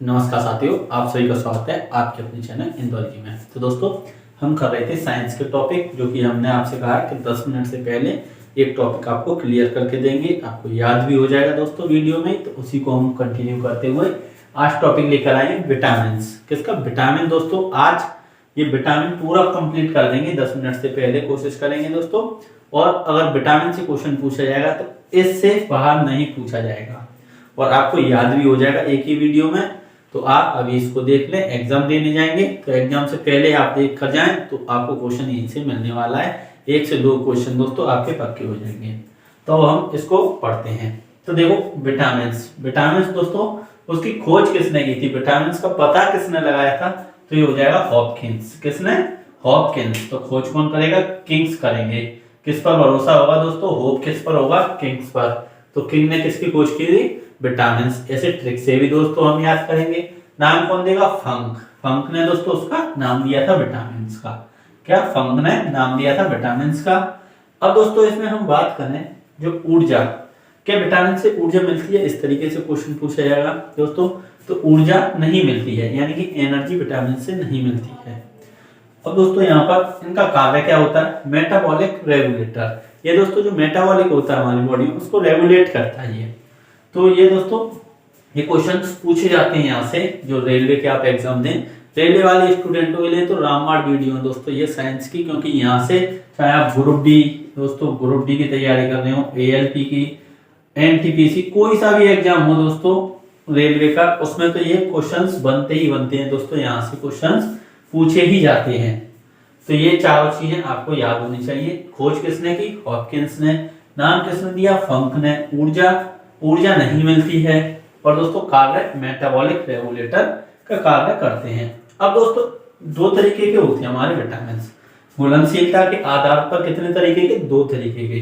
नमस्कार साथियों, आप सभी का स्वागत है आपके अपने चैनल इंदौलजी में। तो दोस्तों, हम कर रहे थे साइंस के टॉपिक, जो कि हमने आपसे कहा है कि 10 मिनट से पहले एक टॉपिक आपको क्लियर करके देंगे, आपको याद भी हो जाएगा दोस्तों वीडियो में। तो उसी को हम कंटिन्यू करते हुए आज टॉपिक लेकर आए हैं विटामिन। किसका? विटामिन। दोस्तों आज ये विटामिन पूरा कंप्लीट कर देंगे, 10 मिनट से पहले कोशिश करेंगे दोस्तों। और अगर विटामिन से क्वेश्चन पूछा जाएगा तो इससे बाहर नहीं पूछा जाएगा और आपको याद भी हो जाएगा एक ही वीडियो में। तो आप अभी इसको देख लें, एग्जाम देने जाएंगे तो एग्जाम से पहले आप देख कर जाएं तो आपको क्वेश्चन यहीं से मिलने वाला है। 1 से 2 क्वेश्चन दोस्तों आपके पक्के हो जाएंगे। तो हम इसको पढ़ते हैं। तो देखो, विटामिन दोस्तों, उसकी खोज किसने की थी? विटामिन का पता किसने लगाया था? तो ये हो जाएगा हॉपकिंस। किसने? हॉपकिंस। तो खोज कौन करेगा? किंग्स करेंगे। किस पर भरोसा होगा दोस्तों? होप किस पर होगा? किंग्स पर। तो किंग ने किसकी खोज की थी? विटामिन। ऐसे ट्रिक से भी दोस्तों हम याद करेंगे। नाम कौन देगा? फंक। फंक ने दोस्तों उसका नाम दिया था विटामिन का। क्या? फंक ने नाम दिया था विटामिन का। अब दोस्तों इसमें हम बात करें जो ऊर्जा, क्या विटामिन से ऊर्जा मिलती है? इस तरीके से क्वेश्चन पूछा जाएगा दोस्तों। तो ऊर्जा नहीं मिलती है, यानी कि एनर्जी विटामिन से नहीं मिलती है। अब दोस्तों यहाँ पर इनका कार्य क्या होता है? Metabolic regulator. ये दोस्तों जो मेटाबॉलिक होता है हमारी बॉडी में, उसको रेगुलेट करता है ये। तो ये दोस्तों ये क्वेश्चंस पूछे जाते हैं यहाँ से, जो रेलवे के आप एग्जाम दें। रेलवे वाले स्टूडेंटों के लिए तो रामबाण वीडियो है दोस्तों ये साइंस की, क्योंकि यहाँ से चाहे आप ग्रुप डी दोस्तों, ग्रुप डी की तैयारी कर रहे हो, एएलपी की, एनटीपीसी, कोई सा भी एग्जाम हो दोस्तों रेलवे का, उसमें तो ये क्वेश्चंस बनते ही बनते हैं दोस्तों। यहाँ से क्वेश्चंस पूछे ही जाते हैं। तो ये चारों चीजें आपको याद होनी चाहिए। खोज किसने की? हॉपकिंस ने। नाम किसने दिया? फंक ने। ऊर्जा नहीं मिलती है। और दोस्तों कार्य मेटाबॉलिक रेगुलेटर का कार्य करते हैं। अब दोस्तों 2 तरीके के होते हैं हमारे विटामिन। घुलनशीलता के आधार पर कितने तरीके के? 2 तरीके के।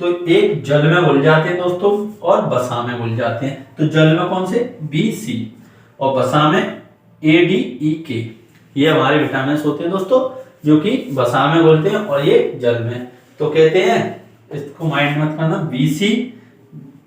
तो एक जल में घुल जाते हैं दोस्तों और वसा में घुल जाते हैं। तो जल में कौन से? BC, और वसा में ADEK। ये हमारे विटामिन होते हैं दोस्तों, जो कि वसा में घुलते हैं और ये जल में। तो कहते हैं, इसको माइंड मत करना, BC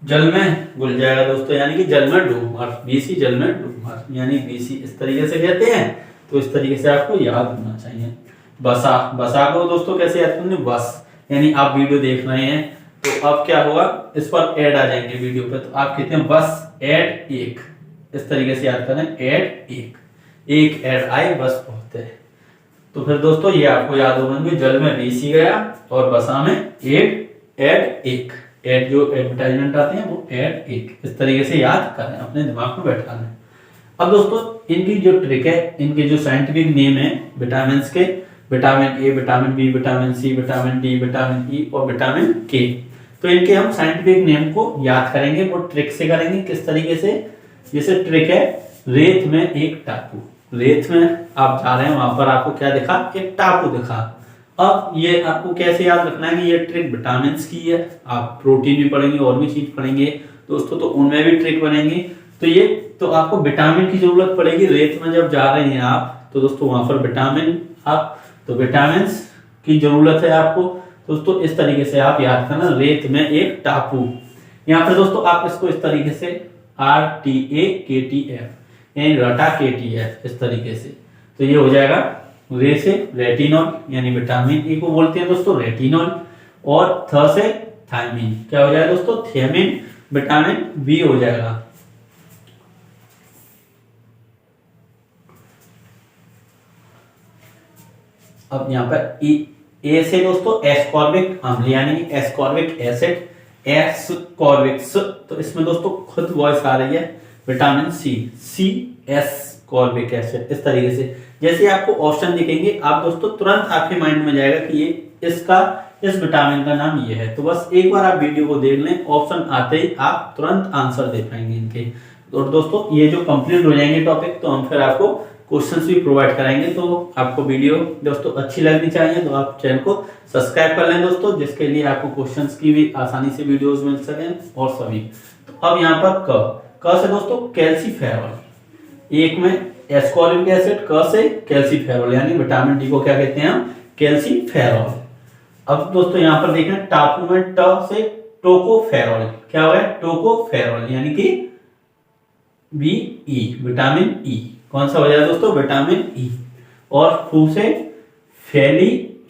जल में घुल जाएगा दोस्तों, यानी कि जल में डूबमर। BC जल में डूबमर, यानी BC इस तरीके से कहते हैं। तो इस तरीके से आपको याद होना चाहिए। बसा को दोस्तों कैसे याद करेंगे? बस, यानी आप वीडियो देख रहे हैं तो अब क्या होगा, इस पर ऐड आ जाएंगे वीडियो पे, तो आप कहते हैं बस ऐड 1, इस तरीके से याद करें, ऐड 1 ऐड आए बस बहुत है। तो फिर दोस्तों ये आपको याद होगा, जल में BC गया और बसा में ऐड 1। ऐड जो एडवर्टाइजमेंट आते हैं वो ऐड 1, इस तरीके से याद करें, अपने दिमाग में बैठा लें। अब दोस्तों इनकी जो ट्रिक है, इनके जो साइंटिफिक नेम है vitamin K, vitamin A, vitamin B, vitamin C, vitamin D, vitamin E और विटामिन के। तो इनके हम साइंटिफिक नेम को याद करेंगे, वो ट्रिक से करेंगे। किस तरीके से? जैसे ट्रिक है, रेत में एक टापू। रेत में आप जा रहे हैं, वहां पर आपको क्या दिखा? एक टापू दिखा। अब ये आपको कैसे याद रखना है कि ये ट्रिक विटामिन की है। आप प्रोटीन भी पढ़ेंगे और भी चीज पढ़ेंगे दोस्तों, तो उनमें भी ट्रिक बनेंगी। तो ये तो आपको विटामिन की जरूरत पड़ेगी। रेत में जब जा रहे हैं आप, तो दोस्तों वहां पर विटामिन तो विटामिन की जरूरत है आपको दोस्तों। इस तरीके से आप याद करना, रेत में एक टापू। यहाँ पर दोस्तों आप इसको इस तरीके से RTAKTF, यानी रटा KTF, इस तरीके से। तो ये हो जाएगा रे से रेटिनॉल, यानी विटामिन E को बोलते हैं दोस्तों रेटिनॉल, और थ से थायमिन, क्या हो जाएगा दोस्तों? थियामिन। विटामिन B हो जाएगा अब यहाँ पर ए से दोस्तों एस्कॉर्बिक अम्ल, यानी एस्कॉर्बिक एसिड, एस्कॉर्बिक्स। तो इसमें दोस्तों खुद वॉइस आ रही है। विटामिन सी एस्कॉर्बिक एसिड, इस तरीके से। जैसे आपको ऑप्शन दिखेंगे, आप दोस्तों तुरंत आपके माइंड में जाएगा कि ये इस विटामिन का नाम ये है। तो बस एक बार आप वीडियो को देख लें, ऑप्शन आते ही आप तुरंत आंसर दे पाएंगे इनके। और दोस्तों ये जो कंप्लीट हो जाएंगे टॉपिक, तो हम फिर आपको क्वेश्चंस भी प्रोवाइड कराएंगे। तो आपको वीडियो दोस्तों अच्छी लगनी चाहिए, तो आप चैनल को सब्सक्राइब कर लें दोस्तों, जिसके लिए आपको क्वेश्चंस की भी आसानी से वीडियोस मिल सकें और सभी। तो अब यहाँ पर क से दोस्तों कैल्सीफेरॉल। एक में एस्कॉर्बिक एसिड, क से कैल्सीफेरॉल, यानी विटामिन डी को क्या कहते हैं हम? कैल्सीफेरॉल। अब दोस्तों यहाँ पर देखें, टापू में ट से टोकोफेरॉल, क्या हो गया? टोकोफेरॉल, यानी कि बी ई, विटामिन ई। कौन सा हो जाएगा दोस्तों? Vitamin E. और फू से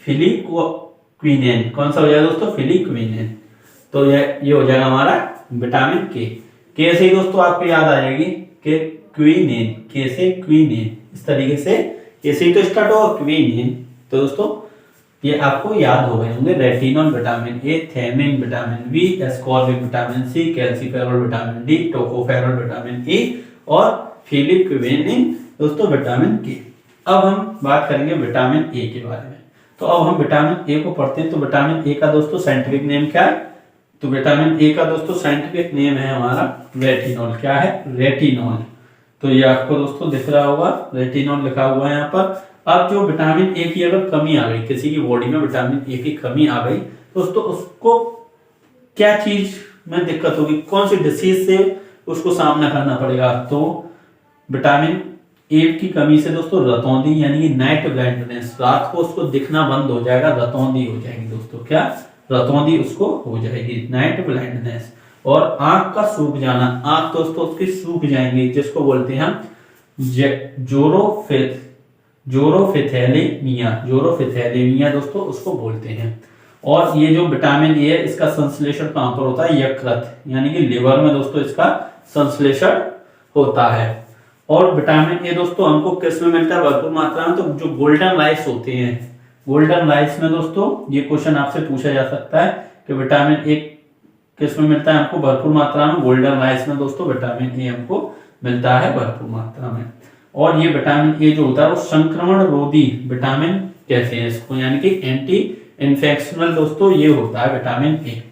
फिलिक्विनेन। कौन सा हो जाएगा दोस्तों? फिलिक्विनेन। तो ये हो जाएगा हमारा विटामिन के से ही दोस्तों आपको याद आ जाएगी कि क्विनेन, के से क्विनेन, इस तरीके से के से ही तो स्टार्ट होगा क्विनेन। तो दोस्तों ये आपको याद हो गए होंगे। Retinol vitamin A, thiamine vitamin B, ascorbic vitamin C, calciferol vitamin D, tocopherol vitamin E और फिलिक्विनेन दोस्तों विटामिन के। अब हम बात करेंगे विटामिन ए के बारे में। तो अब हम विटामिन ए को पढ़ते हैं। तो विटामिन ए का दोस्तों साइंटिफिक नेम क्या है? तो विटामिन ए का दोस्तों साइंटिफिक नेम है हमारा रेटिनॉल। क्या है? रेटिनॉल। तो ये आपको दोस्तों दिख रहा होगा, रेटिनॉल लिखा हुआ है यहाँ पर। अब जो विटामिन ए की अगर कमी आ गई, किसी की बॉडी में विटामिन ए की कमी आ गई, तो दोस्तों उसको क्या चीज में दिक्कत होगी, कौन सी डिसीज से उसको सामना करना पड़ेगा? तो विटामिन ए की कमी से दोस्तों रतौंधी यानी कि नाइट ब्लाइंडनेस, रात को उसको दिखना बंद हो जाएगा, रतौंधी हो जाएगी दोस्तों। क्या? रतौंधी उसको हो जाएगी, नाइट ब्लाइंडनेस। और आंख का सूख जाना, आंख दोस्तों उसकी सूख जाएंगी, जिसको बोलते हैं हम जोरोफिथैलेमिया दोस्तों उसको बोलते हैं। और ये जो विटामिन ए है इसका संश्लेषण कहां पर होता है? यकृत यानी कि लिवर में दोस्तों इसका संश्लेषण होता है। और विटामिन ए दोस्तों हमको किस में मिलता है? भरपूर मात्रा में। तो जो गोल्डन राइस होते हैं, गोल्डन राइस में दोस्तों ये क्वेश्चन आपसे पूछा जा सकता है कि विटामिन ए किस में मिलता है हमको? भरपूर मात्रा में। गोल्डन राइस में दोस्तों विटामिन ए हमको मिलता है भरपूर मात्रा में। और ये विटामिन ए जो होता है वो संक्रमण रोधी विटामिन कहते हैं इसको, यानी कि एंटी इन्फेक्शनल दोस्तों ये होता है विटामिन ए।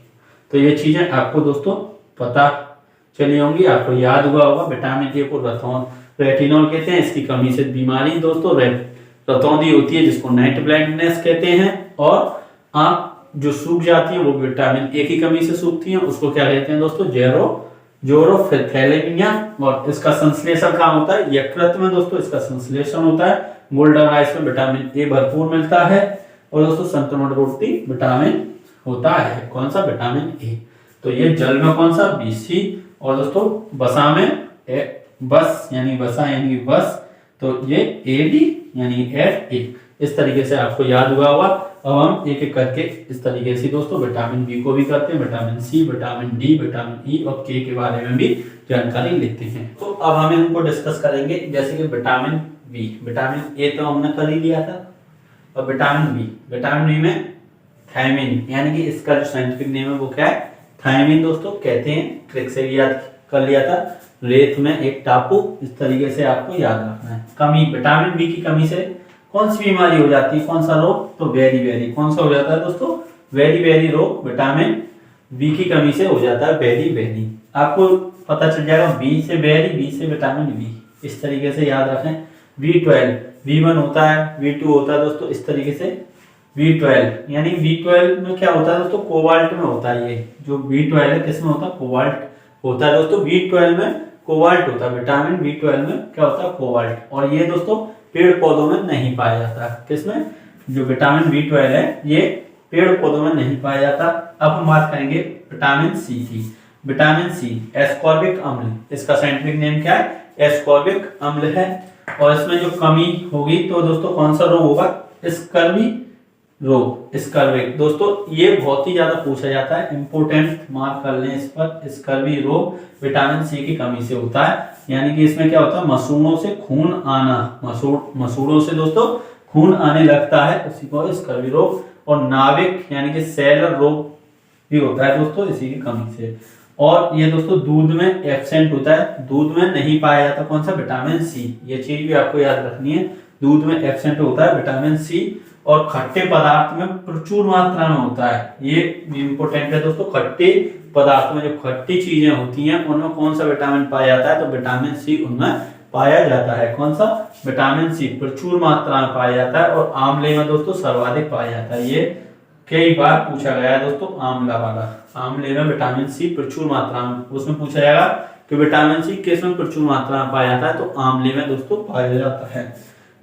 तो ये चीजें आपको दोस्तों पता चली होंगी, आपको याद हुआ होगा। विटामिन ए को रेटिनॉल कहते हैं, इसकी कमी से बीमारी दोस्तों रतौंधी होती है, जिसको नाइट ब्लाइंडनेस कहते हैं। और आंख जो सूख जाती है वो विटामिन ए की कमी से सूखती है, उसको क्या कहते हैं दोस्तों? जोरोफिथैलेमिया। और इसका संश्लेषण कहाँ होता है? यकृत में दोस्तों इसका संश्लेषण होता है। गोल्डन राइस में विटामिन ए भरपूर मिलता है। और दोस्तों संक्रमण रोधी विटामिन होता है कौन सा? Vitamin A. तो ये जल में कौन सा? बीसी। और दोस्तों वसा में बस यानी बस, तो ये एडी यानी एट ए। इस तरीके से आपको याद हुआ होगा। अब हम एक एक करके इस तरीके से दोस्तों विटामिन बी को भी करते हैं, vitamin C, vitamin D, vitamin E और के बारे में भी जानकारी लेते हैं। तो अब हम इनको डिस्कस करेंगे। जैसे कि विटामिन बी, विटामिन ए तो हमने कर ही लिया था। और विटामिन बी में थायमिन यानी कि इसका जो साइंटिफिक नेम है वो क्या है? थायमिन दोस्तों कहते हैं। ट्रिक से भी याद कर लिया था, रेत में एक टापू, इस तरीके से आपको याद रखना है। कमी, विटामिन बी की कमी से कौन सी बीमारी हो जाती है? कौन सा रोग? तो बेरी कौन सा हो जाता है दोस्तों? बेरी रोग विटामिन बी की कमी से हो जाता है। बेरी आपको पता चल जाएगा, बी से बेरी, बी से विटामिन बी, इस तरीके से याद रखें। B12, B1 होता है, B2 होता है दोस्तों, इस तरीके से B12 यानी B12 में क्या होता है दोस्तों? कोबाल्ट में होता है। ये जो B12 है किसमें होता है? कोबाल्ट होता है दोस्तों। B12 में कोबाल्ट होता है, विटामिन B12 में क्या होता है? कोबाल्ट। और ये दोस्तों पेड़ पौधों में नहीं पाया जाता। किसमें? जो विटामिन B12 है ये पेड़ पौधों में नहीं पाया जाता। अब हम बात करेंगे विटामिन सी की। विटामिन सी एस्कॉर्बिक अम्ल, इसका साइंटिफिक नेम क्या है? एस्कॉर्बिक अम्ल है। और इसमें जो कमी होगी तो दोस्तों कौन सा रोग होगा? स्कर्वी रोग, स्कर्विक दोस्तों ये बहुत ही ज्यादा पूछा जाता है, इंपोर्टेंट मार्क कर लें इस पर। स्कर्वी रोग विटामिन सी की कमी से होता है, यानी कि इसमें क्या होता है? मसूड़ों से खून आना, मसूड़ों से दोस्तों खून आने लगता है, उसी को स्कर्वी रोग। और नाविक यानी कि सेलर रोग भी होता है दोस्तों इसी की कमी से। और ये दोस्तों दूध में एब्सेंट होता है, दूध में नहीं पाया जाता। कौन सा? Vitamin C. ये चीज भी आपको याद रखनी है, दूध में एब्सेंट होता है विटामिन सी। और खट्टे पदार्थ में प्रचुर मात्रा में होता है, ये भी इंपॉर्टेंट है दोस्तों। खट्टे पदार्थ में जो खट्टी चीजें होती हैं उनमें कौन सा विटामिन पाया जाता है? तो विटामिन सी उनमें पाया जाता है। कौन सा? विटामिन सी प्रचुर मात्रा में पाया जाता है। और आंवले में दोस्तों सर्वाधिक पाया जाता है। ये कई बार पूछा गया है दोस्तों, आंवला वाला। आंवले में विटामिन सी प्रचुर मात्रा में, उसमें पूछा जाएगा कि विटामिन सी किस में प्रचुर मात्रा में पाया जाता है? तो आंवले में दोस्तों पाया जाता है।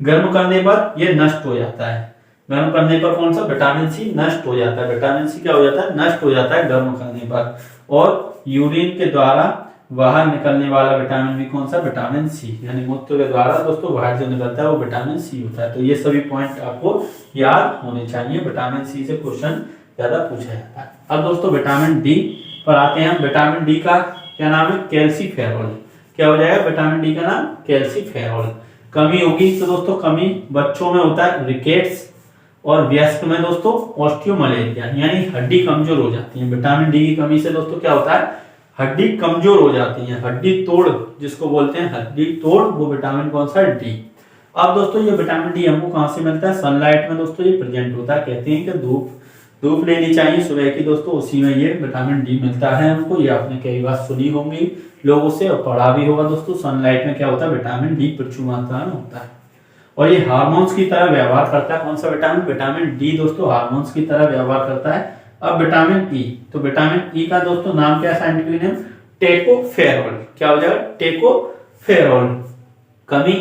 गर्म करने पर यह नष्ट हो जाता है। गर्म करने पर कौन सा? विटामिन सी नष्ट हो जाता है। विटामिन सी क्या हो जाता है? नष्ट हो जाता है गर्म करने पर। और यूरिन के द्वारा बाहर निकलने वाला विटामिन भी कौन सा, विटामिन सी, यानी मूत्र के द्वारा दोस्तों बाहर जो निकलता है वो विटामिन सी होता है। तो ये सभी पॉइंट आपको याद होने चाहिए, विटामिन सी से क्वेश्चन ज्यादा पूछा जाता है। अब दोस्तों विटामिन डी पर आते हैं हम। विटामिन डी का क्या नाम है, कैल्सीफेरॉल। क्या हो जाएगा, विटामिन डी का नाम कैल्सीफेरॉल। कमी होगी तो दोस्तों कमी बच्चों में होता है रिकेट्स, और वयस्क में दोस्तों ऑस्टियोमलेरिया, यानी हड्डी कमजोर हो जाती है। विटामिन डी की कमी से दोस्तों क्या होता है, हड्डी कमजोर हो जाती है, हड्डी तोड़ जिसको बोलते हैं, हड्डी तोड़, वो विटामिन कौन सा है, डी। अब दोस्तों ये विटामिन डी हमको कहां से मिलता है, सनलाइट में दोस्तों ये प्रेजेंट होता है। कहते हैं कि धूप लेनी चाहिए सुबह की दोस्तों, उसी में ये विटामिन डी मिलता है हमको। ये आपने कई बार सुनी होंगी लोगों से और पढ़ा भी होगा दोस्तों। सनलाइट में क्या होता है, विटामिन डी प्रचुर मात्रा में होता है और ये हार्मोन्स की तरह व्यवहार करता है। कौन सा विटामिन, विटामिन डी दोस्तों हार्मोन्स की तरह व्यवहार करता है। अब विटामिन ई, तो विटामिन ई का दोस्तों नाम क्या है, साइंटिफिक नेम टेकोफेरॉल। क्या हो जाएगा, टेकोफेरॉल। कमी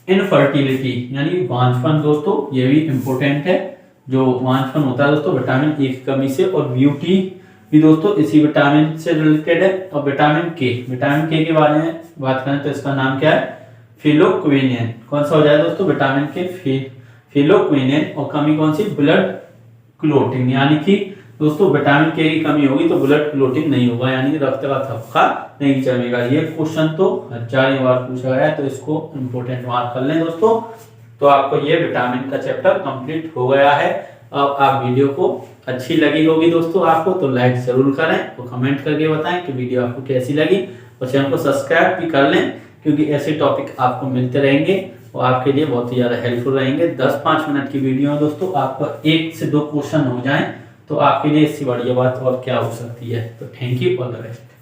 इनफर्टिलिटी यानी वांछपन दोस्तों, ये भी इंपॉर्टेंट है। जो वांछपन होता है दोस्तों विटामिन ए की कमी से, और ब्यूटी भी दोस्तों इसी विटामिन से रिलेटेड है। और विटामिन के बारे में बात करें तो इसका नाम क्या है, फिलोक्विनिन। कौन सा हो जाएगा दोस्तों, विटामिन के फिलोक्विनिन। और कमी कौन सी, ब्लड क्लोटिंग, यानी कि दोस्तों विटामिन के की कमी होगी तो ब्लड क्लोटिंग नहीं होगा, यानी कि रक्त का थक्का नहीं जमेगा। ये क्वेश्चन तो हजार बार पूछा गया है, तो इसको इंपोर्टेंट मार्क कर लें दोस्तों। तो आपको ये विटामिन का चैप्टर कंप्लीट हो गया है। अब आप वीडियो को अच्छी लगी होगी दोस्तों आपको, तो लाइक जरूर करें और कमेंट करके बताएं कि वीडियो आपको कैसी लगी, और चैनल को सब्सक्राइब भी कर लें, क्योंकि ऐसे टॉपिक आपको मिलते रहेंगे और आपके लिए बहुत ही ज्यादा हेल्पफुल रहेंगे। 10-5 मिनट की वीडियो है दोस्तों, आपको 1 से 2 क्वेश्चन हो जाएं तो आपके लिए इससे बढ़िया बात और क्या हो सकती है। तो thank you, all the best.